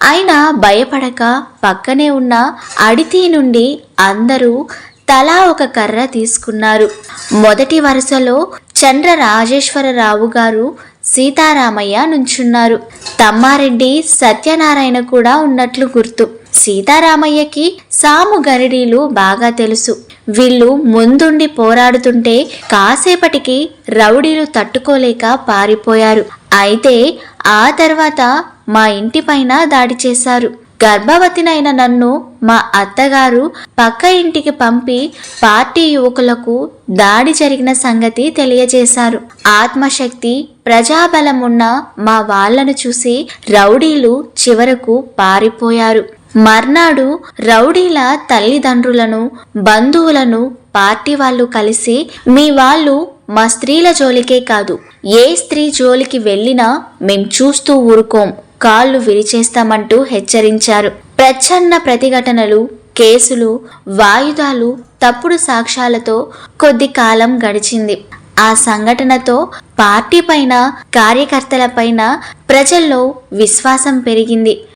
అయినా భయపడక పక్కనే ఉన్న అడితి నుండి అందరూ తలా ఒక కర్ర తీసుకున్నారు. మొదటి వరుసలో చంద్ర రాజేశ్వరరావు గారు, సీతారామయ్య నుంచున్నారు. తమ్మారెడ్డి, సత్యనారాయణ కూడా ఉన్నట్లు గుర్తు. సీతారామయ్యకి సాము గరిడీలు బాగా తెలుసు. వీళ్ళు ముందుండి పోరాడుతుంటే కాసేపటికి రౌడీలు తట్టుకోలేక పారిపోయారు. అయితే ఆ తర్వాత మా ఇంటిపైన దాడి చేశారు. గర్భవతినైన నన్ను మా అత్తగారు పక్క ఇంటికి పంపి పార్టీ యువకులకు దాడి జరిగిన సంగతి తెలియజేశారు. ఆత్మశక్తి, ప్రజాబలం ఉన్న మా వాళ్లను చూసి రౌడీలు చివరకు పారిపోయారు. మర్నాడు రౌడీల తల్లిదండ్రులను, బంధువులను పార్టీ వాళ్ళు కలిసి, మీ వాళ్ళు మా స్త్రీల జోలికే కాదు, ఏ స్త్రీ జోలికి వెళ్ళినా మేం చూస్తూ ఊరుకోం, కాళ్ళు విరిచేస్తామంటూ హెచ్చరించారు. ప్రచ్ఛన్న ప్రతిఘటనలు, కేసులు, వాయిదాలు, తప్పుడు సాక్ష్యాలతో కొద్ది కాలం గడిచింది. ఆ సంఘటనతో పార్టీ పైన, కార్యకర్తల పైన ప్రజల్లో విశ్వాసం పెరిగింది.